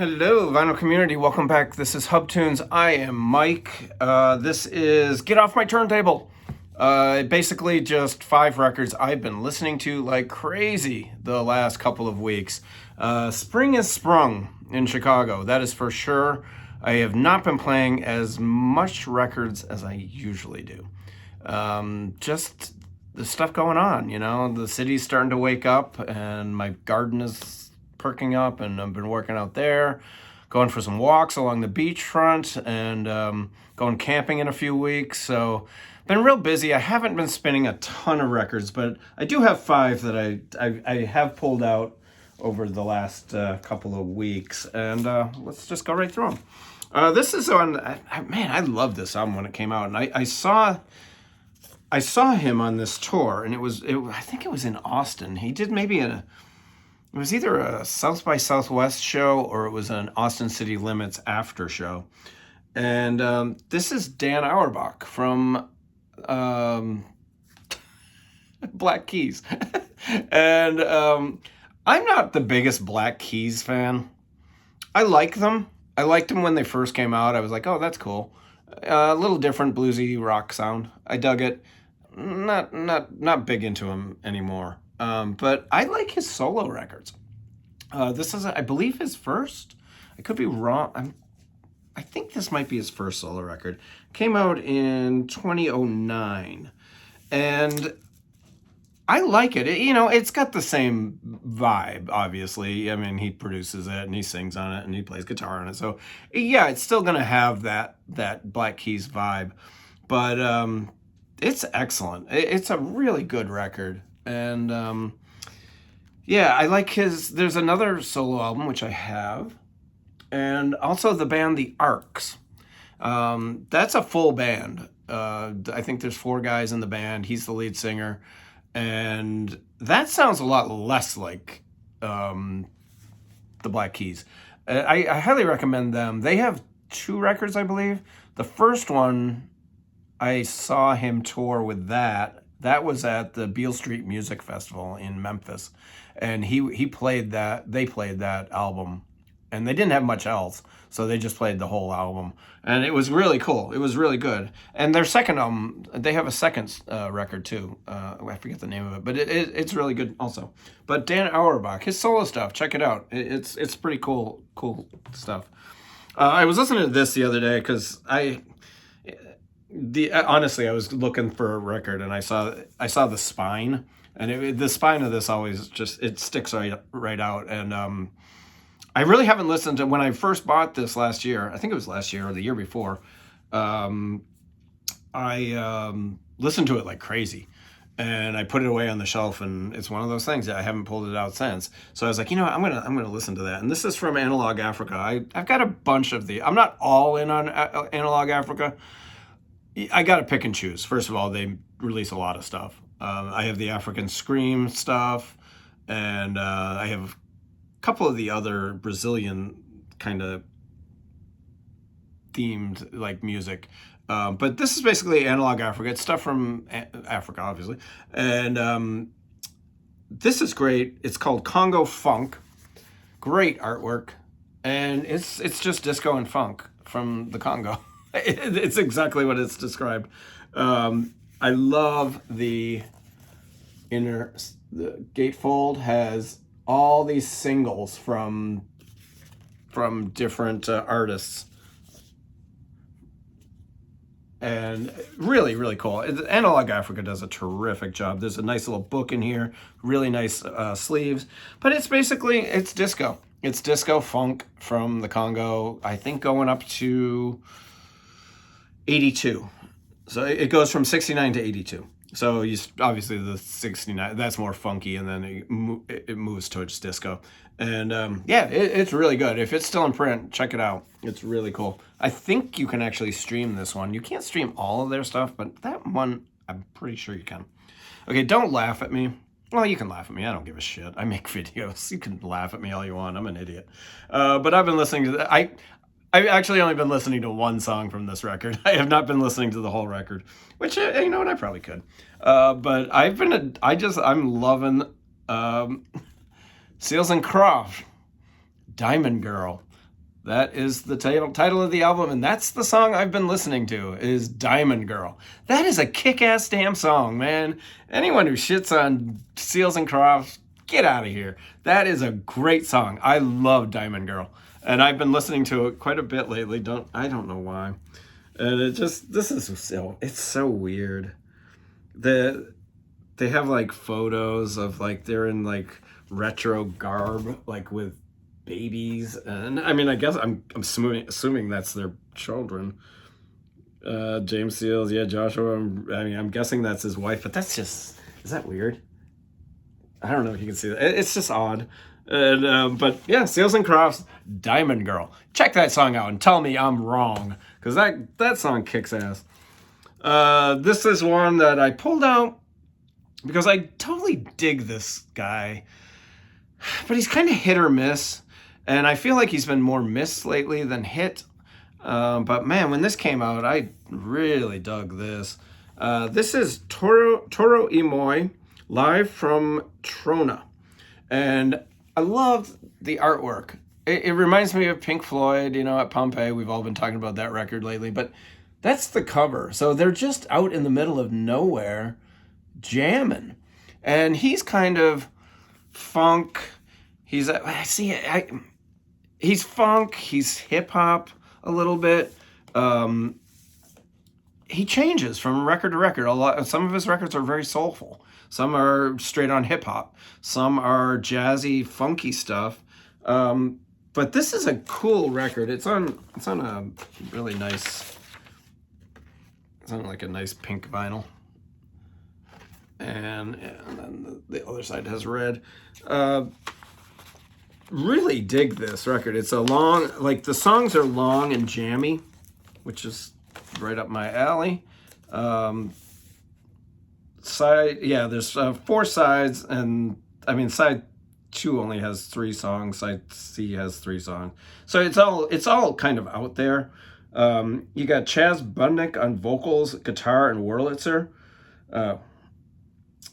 Hello, vinyl community. Welcome back. This is Hub Tunes. I am Mike. This is Get Off My Turntable. Basically, just 5 records I've been listening to like crazy the last couple of weeks. Spring has sprung in Chicago, that is for sure. I have not been playing as much records as I usually do. Just the stuff going on, you know. The city's starting to wake up, and my garden is perking up, and I've been working out there, going for some walks along the beachfront, and going camping in a few weeks. So been real busy. I haven't been spinning a ton of records, but I do have 5 that I have pulled out over the last couple of weeks, and let's just go right through them. This is on, man, I love this album when it came out, and I saw him on this tour, and I think it was in Austin. He did it was either a South by Southwest show or it was an Austin City Limits after show. And this is Dan Auerbach from Black Keys. And I'm not the biggest Black Keys fan. I like them. I liked them when they first came out. I was like, oh, that's cool. A little different bluesy rock sound. I dug it. Not big into him anymore. But I like his solo records. This is, I believe, his first. I could be wrong. I think this might be his first solo record. Came out in 2009. And I like it. It's got the same vibe, obviously. I mean, he produces it, and he sings on it, and he plays guitar on it. So, yeah, it's still going to have that Black Keys vibe. But it's excellent. It's a really good record. And I like there's another solo album which I have, and also the band The Arcs. That's a full band. I think there's 4 guys in the band. He's the lead singer, and that sounds a lot less like the Black Keys. I highly recommend them. They have 2 records, I believe. The first one, I saw him tour with that. That was at the Beale Street Music Festival in Memphis, and he played that. They played that album, and they didn't have much else, so they just played the whole album, and it was really cool. It was really good. And their second album, they have a second record too. I forget the name of it, but it's really good also. But Dan Auerbach, his solo stuff, check it out. It's pretty cool stuff. I was listening to this the other day because honestly, I was looking for a record, and I saw the spine, and the spine of this always just, it sticks right out. And I really haven't listened to, when I first bought this last year, I think it was last year or the year before, I listened to it like crazy, and I put it away on the shelf, and it's one of those things that I haven't pulled it out since. So I was like, I'm gonna listen to that. And this is from Analog Africa. I've got a bunch of I'm not all in on Analog Africa. I got to pick and choose. First of all, they release a lot of stuff. I have the African Scream stuff, and I have a couple of the other Brazilian kind of themed like music. But this is basically Analog Africa. It's stuff from Africa, obviously. And this is great. It's called Congo Funk. Great artwork. And it's just disco and funk from the Congo. It's exactly what it's described. I love the gatefold has all these singles from different artists, and really, really cool. Analog Africa does a terrific job. There's a nice little book in here, really nice sleeves, but it's disco. It's disco funk from the Congo, I think going up to 82. So it goes from 69 to 82. So obviously the 69, that's more funky, and then it moves towards disco. And it's really good. If it's still in print, check it out. It's really cool. I think you can actually stream this one. You can't stream all of their stuff, but that one, I'm pretty sure you can. Okay, don't laugh at me. Well, you can laugh at me. I don't give a shit. I make videos. You can laugh at me all you want. I'm an idiot. But I've been listening to I've actually only been listening to one song from this record. I have not been listening to the whole record, which, you know what, I probably could. But I'm loving Seals and Croft, Diamond Girl. That is the title of the album, and that's the song I've been listening to, is Diamond Girl. That is a kick-ass damn song, man. Anyone who shits on Seals and Crofts, get out of here. That is a great song. I love Diamond Girl, and I've been listening to it quite a bit lately. I don't know why. And it's so weird. They have like photos of like they're in like retro garb, like with babies, and I mean, I guess I'm assuming that's their children. James Seals, yeah, Joshua. I'm guessing that's his wife, but is that weird? I don't know if you can see that. It's just odd. And but yeah, Seals and Crofts, Diamond Girl. Check that song out and tell me I'm wrong, because that song kicks ass. This is one that I pulled out because I totally dig this guy, but he's kind of hit or miss. And I feel like he's been more miss lately than hit. But man, when this came out, I really dug this. This is Toro Emmoy, live from Trona. And I love the artwork. It reminds me of Pink Floyd, at Pompeii. We've all been talking about that record lately. But that's the cover. So they're just out in the middle of nowhere jamming. And he's kind of funk. He's funk, he's hip hop a little bit. He changes from record to record. Some of his records are very soulful. Some are straight on hip hop. Some are jazzy, funky stuff. But this is a cool record. It's on a really nice. It's on like a nice pink vinyl. And then the other side has red. Really dig this record. It's the songs are long and jammy, which is right up my alley. There's 4 sides, and side 2 only has 3 songs. Side C has 3 songs, so it's all kind of out there. You got Chaz Budnick on vocals, guitar, and Wurlitzer.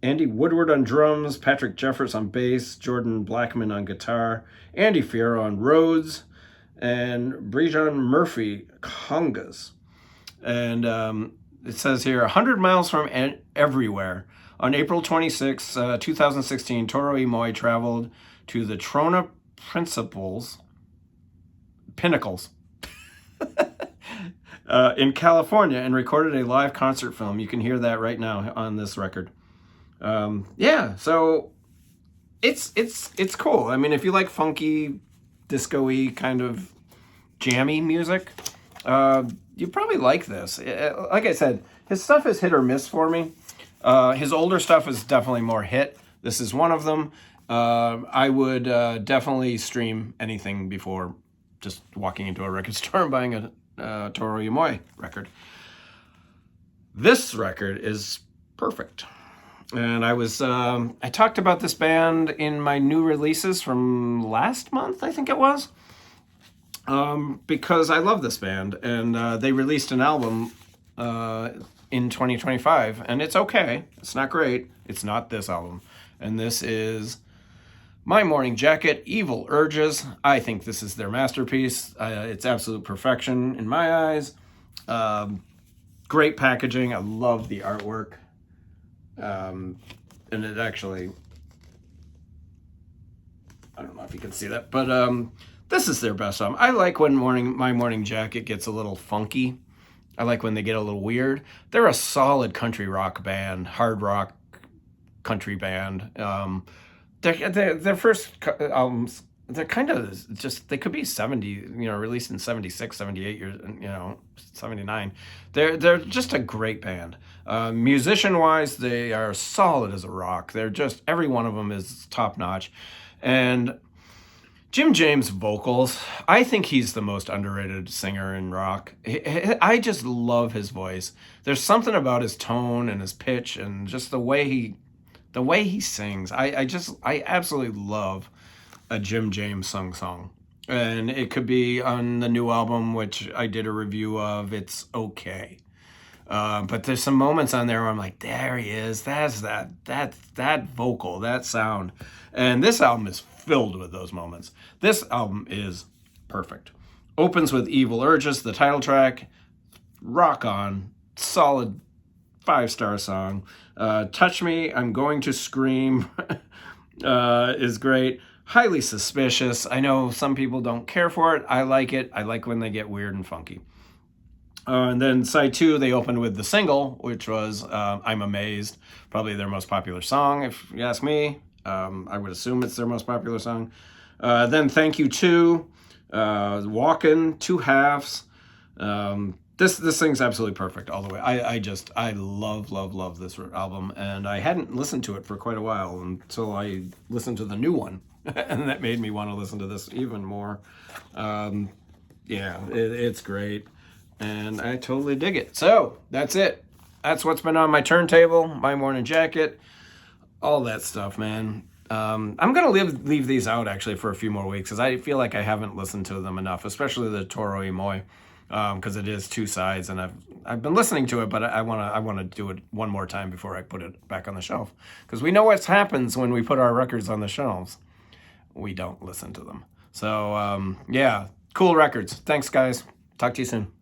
Andy Woodward on drums, Patrick Jeffers on bass, Jordan Blackman on guitar, Andy Fierro on Rhodes, and Brejon Murphy congas. And it says here, 100 miles from everywhere. On April 26, 2016, Toro Emmoy traveled to the Trona Pinnacles in California and recorded a live concert film. You can hear that right now on this record. So it's cool. I mean, if you like funky, disco-y kind of jammy music, you probably like this. Like I said, his stuff is hit or miss for me. His older stuff is definitely more hit. This is one of them. I would definitely stream anything before just walking into a record store and buying a Toro Emmoy record. This record is perfect. And I talked about this band in my new releases from last month, I think it was, because I love this band, and they released an album in 2025, and it's okay. It's not great. It's not this album. And this is My Morning Jacket, Evil Urges. I think this is their masterpiece. It's absolute perfection in my eyes. Great packaging. I love the artwork. And it actually, I don't know if you can see that, but this is their best album. I like when My Morning Jacket gets a little funky. I like when they get a little weird. They're a solid country rock band, hard rock country band. Their first albums, they're kind of just, they could be 70, released in 76, 78 years, 79. They're just a great band. Musician-wise, they are solid as a rock. They're just, every one of them is top-notch. And Jim James' vocals, I think he's the most underrated singer in rock. I just love his voice. There's something about his tone and his pitch and just the way he sings. I absolutely love a Jim James song. And it could be on the new album, which I did a review of. It's okay. But there's some moments on there where I'm like, there he is. That's that vocal, that sound. And this album is filled with those moments. This album is perfect. Opens with Evil Urges, the title track. Rock on. Solid 5-star song. Touch Me, I'm Going to Scream is great. Highly Suspicious. I know some people don't care for it. I like it. I like when they get weird and funky. And then side 2, they opened with the single, which was I'm Amazed. Probably their most popular song, if you ask me. I would assume it's their most popular song. Then Thank You Too, Walkin', Two Halves. This thing's absolutely perfect all the way. I love this album, and I hadn't listened to it for quite a while until I listened to the new one, and that made me want to listen to this even more. It's great, and I totally dig it. So that's it. That's what's been on my turntable, my morning jacket, all that stuff, man. I'm gonna leave these out actually for a few more weeks because I feel like I haven't listened to them enough, especially the Toro Emmoy, because it is 2 sides, and I've been listening to it, but I wanna do it one more time before I put it back on the shelf, because we know what happens when we put our records on the shelves. We don't listen to them. So yeah, cool records. Thanks, guys. Talk to you soon.